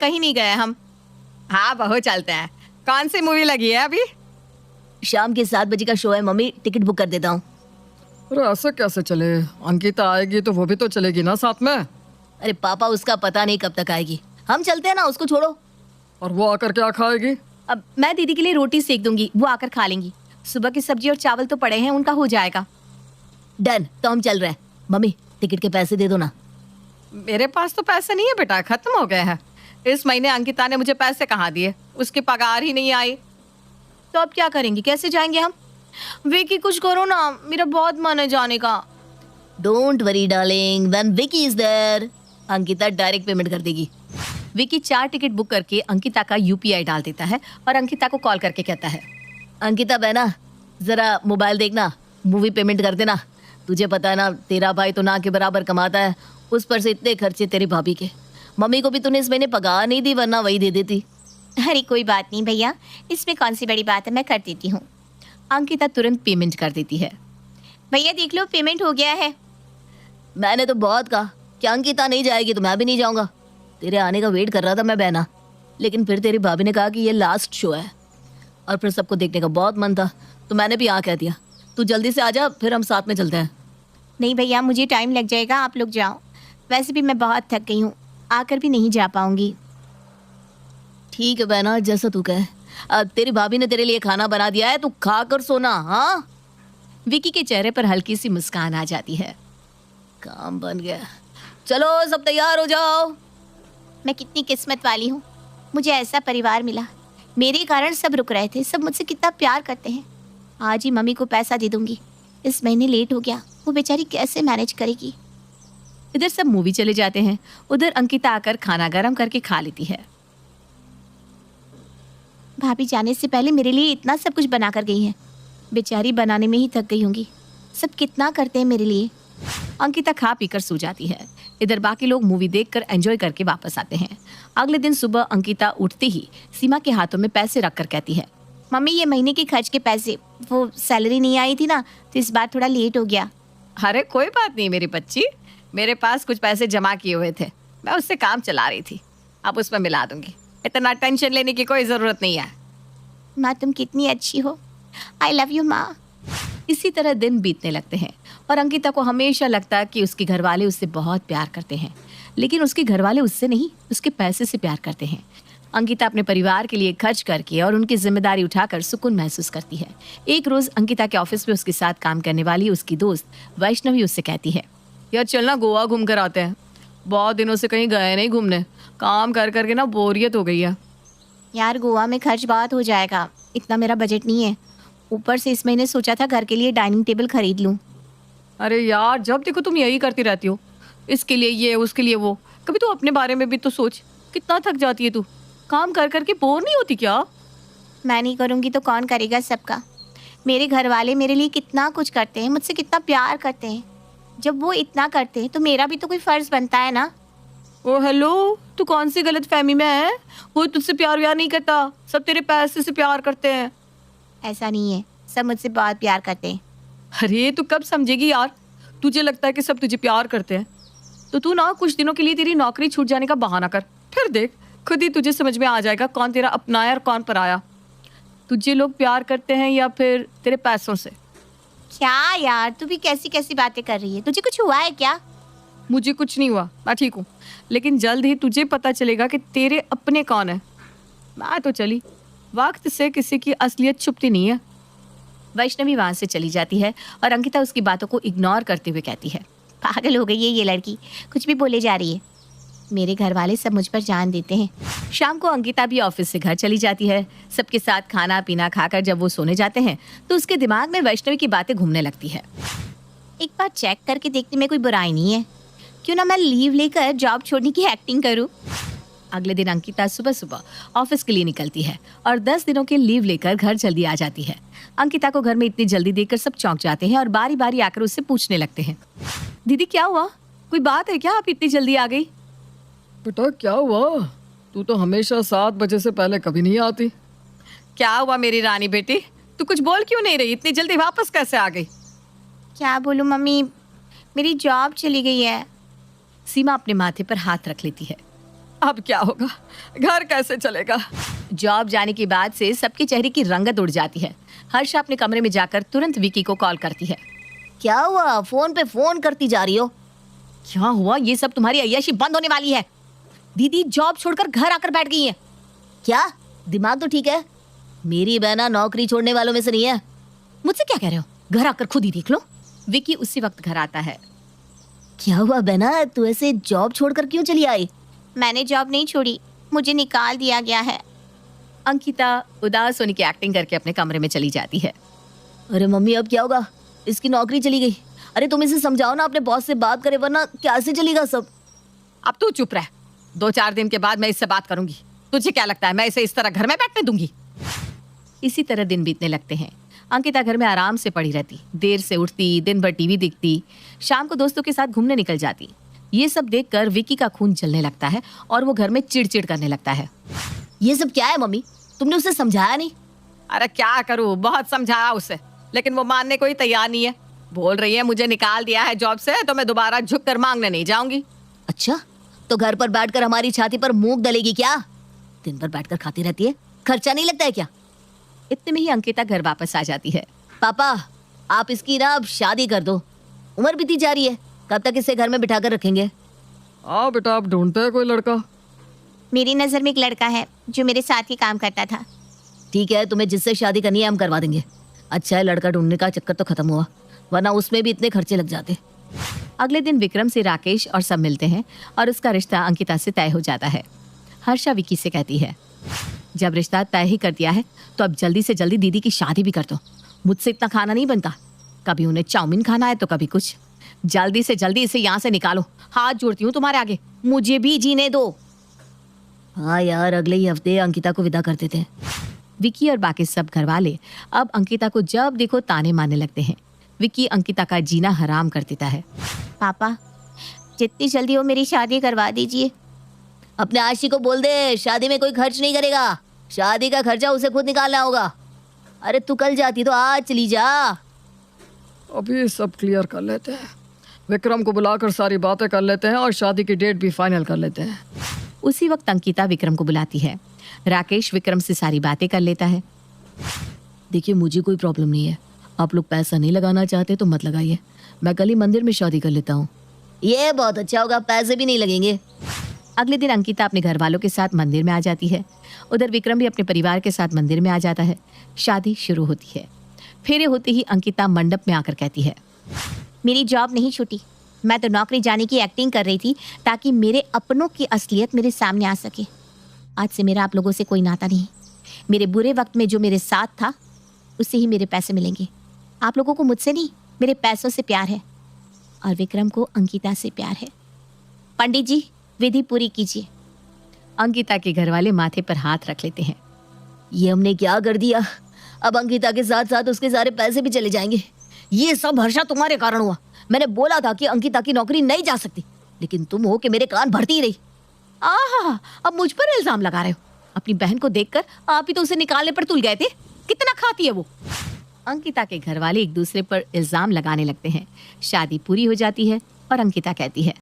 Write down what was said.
कहीं नहीं गए हम। हाँ बहू, चलते हैं। कौन सी मूवी लगी है अभी? शाम के 7 बजे का शो है मम्मी, टिकट बुक कर देता हूँ। अरे ऐसे कैसे चले? अंकिता आएगी तो वो भी तो चलेगी ना साथ में। अरे पापा, उसका पता नहीं कब तक आएगी। हम चलते हैं ना, उसको छोड़ो। और वो आकर क्या खाएगी? अब मैं दीदी के लिए रोटी सेक दूंगी, वो आकर खा लेंगी। सुबह की सब्जी और चावल तो पड़े हैं, उनका हो जाएगा। डन, तो हम चल रहे हैं। मम्मी, टिकट के पैसे दे दो ना। मेरे पास तो पैसे नहीं है बेटा, खत्म हो गए हैं। इस महीने अंकिता ने मुझे पैसे कहाँ दिए, उसकी पगार ही नहीं आई। तो अब क्या करेंगे, कैसे जाएंगे हम? विकी कुछ करो ना, मेरा बहुत मन है जाने का। Don't worry darling, when Vicky is there, Ankita direct payment कर देगी। विकी 4 टिकट बुक करके अंकिता का यूपीआई डाल देता है और अंकिता को कॉल करके कहता है, अंकिता बहना, जरा मोबाइल देखना, मूवी पेमेंट कर देना। तुझे पता है ना, तेरा भाई तो ना के बराबर कमाता है, उस पर से इतने खर्चे तेरी भाभी के। मम्मी को भी तूने इस महीने पगार नहीं दी, वरना वही दे देती। अरे कोई बात नहीं भैया, इसमें कौन सी बड़ी बात है, मैं कर देती हूँ। अंकिता तुरंत पेमेंट कर देती है। भैया देख लो, पेमेंट हो गया है। मैंने तो बहुत कहा कि अंकिता नहीं जाएगी तो मैं भी नहीं जाऊंगा। तेरे आने का वेट कर रहा था मैं बहना, लेकिन फिर तेरी भाभी ने कहा कि ये लास्ट शो है और फिर सबको देखने का बहुत मन था, तो मैंने भी हाँ कह दिया। तू जल्दी से आ जा, फिर हम साथ में चलते हैं। नहीं भैया, मुझे टाइम लग जाएगा, आप लोग जाओ। वैसे भी मैं बहुत थक गई हूँ, आकर भी नहीं जा पाऊंगी। ठीक है बहना, जैसा तू कहे। अब तेरी भाभी ने तेरे लिए खाना बना दिया है, तू खा कर सोना। हाँ, विकी के चेहरे पर हल्की सी मुस्कान आ जाती है। काम बन गया। चलो सब तैयार हो जाओ। मैं कितनी किस्मत वाली हूँ, मुझे ऐसा परिवार मिला। मेरे कारण सब रुक रहे थे, सब मुझसे कितना प्यार करते हैं। आज ही मम्मी को पैसा दे दूंगी। इस महीने लेट हो गया, वो बेचारी कैसे मैनेज करेगी। इधर सब मूवी चले जाते हैं, उधर अंकिता आकर खाना गरम करके खा लेती है। भाभी जाने से पहले मेरे लिए इतना सब कुछ बना कर गई है, बेचारी बनाने में ही थक गई होंगी। सब कितना करते हैं मेरे लिए। अंकिता खा पीकर सो जाती है। इधर बाकी लोग मूवी देखकर एंजॉय करके वापस आते हैं। अगले दिन सुबह अंकिता उठते ही सीमा के हाथों में पैसे रखकर कहती है, मम्मी ये महीने के खर्च के पैसे, वो सैलरी नहीं आई थी ना, तो इस बार थोड़ा लेट हो गया। अरे कोई बात नहीं मेरी बच्ची, मेरे पास कुछ पैसे जमा किए हुए थे, मैं उससे काम चला रही थी, अब उसमें मिला दूंगी। इतना टेंशन लेने की कोई ज़रूरत नहीं है। माँ तुम कितनी अच्छी हो, आई लव यू माँ। इसी तरह दिन बीतने लगते हैं और अंकिता को हमेशा लगता है कि उसके घर वाले उससे बहुत प्यार करते हैं, लेकिन उसके घर वाले उससे नहीं, उसके पैसे से प्यार करते हैं। अंकिता अपने परिवार के लिए खर्च करके और उनकी जिम्मेदारी उठाकर सुकून महसूस करती है। एक रोज अंकिता के ऑफिस में उसके साथ काम करने वाली उसकी दोस्त वैष्णवी उससे कहती है, यार चलना गोवा घूम कर आते हैं, बहुत दिनों से कहीं गए नहीं घूमने, काम कर करके ना बोरियत हो गई है। यार गोवा में खर्च बहुत हो जाएगा, इतना मेरा बजट नहीं है, ऊपर से इस महीने सोचा था घर के लिए डाइनिंग टेबल खरीद लूँ। अरे यार जब देखो तुम यही करती रहती हो, इसके लिए ये उसके लिए वो, कभी तो अपने बारे में भी तो सोच, कितना थक जाती है तू, काम कर करके बोर नहीं होती क्या? मैं नहीं करूँगी तो कौन करेगा सबका। मेरे घर वाले मेरे लिए कितना कुछ करते हैं, मुझसे कितना प्यार करते हैं, जब वो इतना करते हैं तो मेरा भी तो कोई फ़र्ज़ बनता है ना। ओ हेलो, तू कौन सी गलत फहमी में है? कोई तुझसे प्यार व्यार नहीं करता, सब तेरे पैसे से प्यार करते हैं। ऐसा नहीं है, सब मुझसे बहुत प्यार करते हैं। अरे तू कब समझेगी यार, तुझे लगता है कि सब तुझे प्यार करते हैं, तो तू ना कुछ दिनों के लिए तेरी नौकरी छूट जाने का बहाना कर, फिर देख खुद ही तुझे समझ में आ जाएगा कौन तेरा अपना है और कौन पराया। तुझे लोग प्यार करते हैं या फिर तेरे पैसों से? क्या यार तू भी कैसी कैसी बातें कर रही है, तुझे कुछ हुआ है क्या? मुझे कुछ नहीं हुआ, मैं ठीक हूँ, लेकिन जल्द ही तुझे पता चलेगा कि तेरे अपने कौन है। मैं तो चली, वक्त से किसी की असलियत छुपती नहीं है। वैष्णवी वहाँ से चली जाती है और अंकिता उसकी बातों को इग्नोर करते हुए कहती है, पागल हो गई है ये लड़की, कुछ भी बोले जा रही है। मेरे घर वाले सब मुझ पर जान देते हैं। शाम को अंकिता भी ऑफिस से घर चली जाती है। सबके साथ खाना पीना खाकर जब वो सोने जाते हैं तो उसके दिमाग में वैष्णवी की बातें घूमने लगती है। एक बार चेक करके देखने में कोई बुराई नहीं है, क्यों ना मैं लीव लेकर जॉब छोड़ने की एक्टिंग करूं। अगले दिन अंकिता सुबह सुबह ऑफिस के लिए निकलती है और 10 दिनों के लीव लेकर घर जल्दी आ जाती है। अंकिता को घर में इतनी जल्दी देखकर सब चौंक जाते हैं और बारी बारी आकर उससे पूछने लगते हैं, दीदी क्या हुआ, कोई बात है क्या, आप इतनी जल्दी आ गई? बेटा क्या हुआ, तू तो हमेशा 7 बजे से पहले कभी नहीं आती। क्या हुआ मेरी रानी बेटी, तू कुछ बोल क्यों नहीं रही, इतनी जल्दी वापस कैसे आ गई? क्या बोलूं मम्मी, मेरी जॉब चली गई है। सीमा अपने माथे पर हाथ रख लेती है। अब क्या होगा? घर कैसे चलेगा? जॉब जाने के बाद से सबके चेहरे की रंगत उड़ जाती है। हर्षा अपने कमरे में जाकर तुरंत विकी को कॉल करती है। क्या हुआ? फोन पे फोन करती जा रही हो। क्या हुआ? ये सब तुम्हारी अय्याशी बंद होने वाली है। दीदी जॉब छोड़कर घर आकर बैठ गई है। क्या दिमाग तो ठीक है? मेरी बहना नौकरी छोड़ने वालों में से नहीं है। मुझसे क्या कह रहे हो? घर आकर खुद ही देख लो। विकी उसी वक्त घर आता है। क्या हुआ बहना, तू ऐसे जॉब छोड़कर क्यों चली आई? मैंने जॉब नहीं छोड़ी, मुझे निकाल दिया गया है। अंकिता उदास होने की एक्टिंग करके अपने कमरे में चली जाती है। अरे मम्मी अब क्या होगा? इसकी नौकरी चली गई। अरे तुम इसे समझाओ ना, अपने बॉस से बात करे, वरना कैसे चलेगा सब। अब तू चुप रह। 2-4 दिन के बाद मैं इससे बात करूंगी। तुझे क्या लगता है मैं इसे इस तरह घर में बैठने दूंगी? इसी तरह दिन बीतने लगते हैं। अंकिता घर में आराम से पड़ी रहती, देर से उठती, दिन भर टीवी देखती, शाम को दोस्तों के साथ घूमने निकल जाती। ये सब देखकर विकी का खून जलने लगता है और वो घर में चिड़चिड़ करने लगता है। ये सब क्या है मम्मी? तुमने उसे समझाया नहीं? अरे क्या करूं, बहुत समझाया उसे, लेकिन वो मानने को ही तैयार नहीं है। बोल रही है मुझे निकाल दिया है जॉब से तो मैं दोबारा झुक कर मांगने नहीं जाऊंगी। अच्छा, तो घर पर बैठकर हमारी छाती पर मूंग दलेगी क्या? दिन भर बैठकर खाती रहती है, खर्चा नहीं लगता है क्या? इतने में ही अंकिता घर वापस आ जाती है। पापा आप इसकी ना अब शादी कर दो। उम्र बीती जा रही है, कब तक इसे घर में बिठा कर रखेंगे? हाँ बेटा, आप ढूंढते हैं कोई लड़का? मेरी नजर में एक लड़का है जो मेरे साथ ही काम करता था। ठीक है, तुम्हें जिससे शादी करनी है हम करवा देंगे। अच्छा है लड़का ढूंढने का चक्कर तो खत्म हुआ, वरना उसमें भी इतने खर्चे लग जाते। अगले दिन विक्रम से राकेश और सब मिलते हैं और उसका रिश्ता अंकिता से तय हो जाता है। हर्षा विकी से कहती है, जब रिश्ता तय ही कर दिया है तो अब जल्दी से जल्दी दीदी की शादी भी कर दो। मुझसे इतना खाना नहीं बनता, कभी उन्हें चाउमीन खाना है तो कभी कुछ। जल्दी से जल्दी इसे यहाँ से निकालो। हाथ जोड़ती हूँ तुम्हारे आगे, मुझे भी जीने दो। हाँ यार, अगले ही हफ्ते अंकिता को विदा कर देते हैं। विकी और बाकी सब घरवाले अब अंकिता को जब देखो ताने मारने लगते हैं। विकी अंकिता का जीना हराम कर देता है। पापा जितनी जल्दी हो मेरी शादी करवा दीजिए। अपने आशी को बोल दे शादी में कोई खर्च नहीं करेगा, शादी का खर्चा उसे खुद निकालना होगा। अरे तू कल जाती तो आज चली जा। अभी सब क्लियर कर लेते हैं, विक्रम को बुलाकर सारी बातें कर लेते हैं और शादी की डेट भी फाइनल कर लेते हैं। उसी वक्त अंकिता विक्रम को बुलाती है। राकेश विक्रम से सारी बातें कर लेता है। देखिए मुझे कोई प्रॉब्लम नहीं है, आप लोग पैसा नहीं लगाना चाहते तो मत लगाइए, मैं कल ही मंदिर में शादी कर लेता हूँ। ये बहुत अच्छा होगा, पैसे भी नहीं लगेंगे। अगले दिन अंकिता अपने घर वालों के साथ मंदिर में आ जाती है। उधर विक्रम भी अपने परिवार के साथ मंदिर में आ जाता है। शादी शुरू होती है। फेरे होते ही अंकिता मंडप में आकर कहती है, मेरी जॉब नहीं छूटी, मैं तो नौकरी जाने की एक्टिंग कर रही थी ताकि मेरे अपनों की असलियत मेरे सामने आ सके। आज से मेरा आप लोगों से कोई नाता नहीं। मेरे बुरे वक्त में जो मेरे साथ था उससे ही मेरे पैसे मिलेंगे। आप लोगों को मुझसे नहीं, मेरे पैसों से प्यार है और विक्रम को अंकिता से प्यार है। पंडित जी विधि पूरी कीजिए। अंकिता के घर वाले माथे पर हाथ रख लेते हैं। ये हमने क्या कर दिया? अब अंकिता के साथ साथ उसके सारे पैसे भी चले जाएंगे। ये सब हर्षा तुम्हारे कारण हुआ। मैंने बोला था कि अंकिता की नौकरी नहीं जा सकती, लेकिन तुम हो कि मेरे कान भरती ही रही। आहा, अब मुझ पर इल्जाम लगा रहे हो। अपनी बहन को देखकर आप ही तो उसे निकालने पर तुल गए थे। कितना खाती है वो। अंकिता के घर वाले एक दूसरे पर इल्जाम लगाने लगते हैं। शादी पूरी हो जाती है और अंकिता कहती है,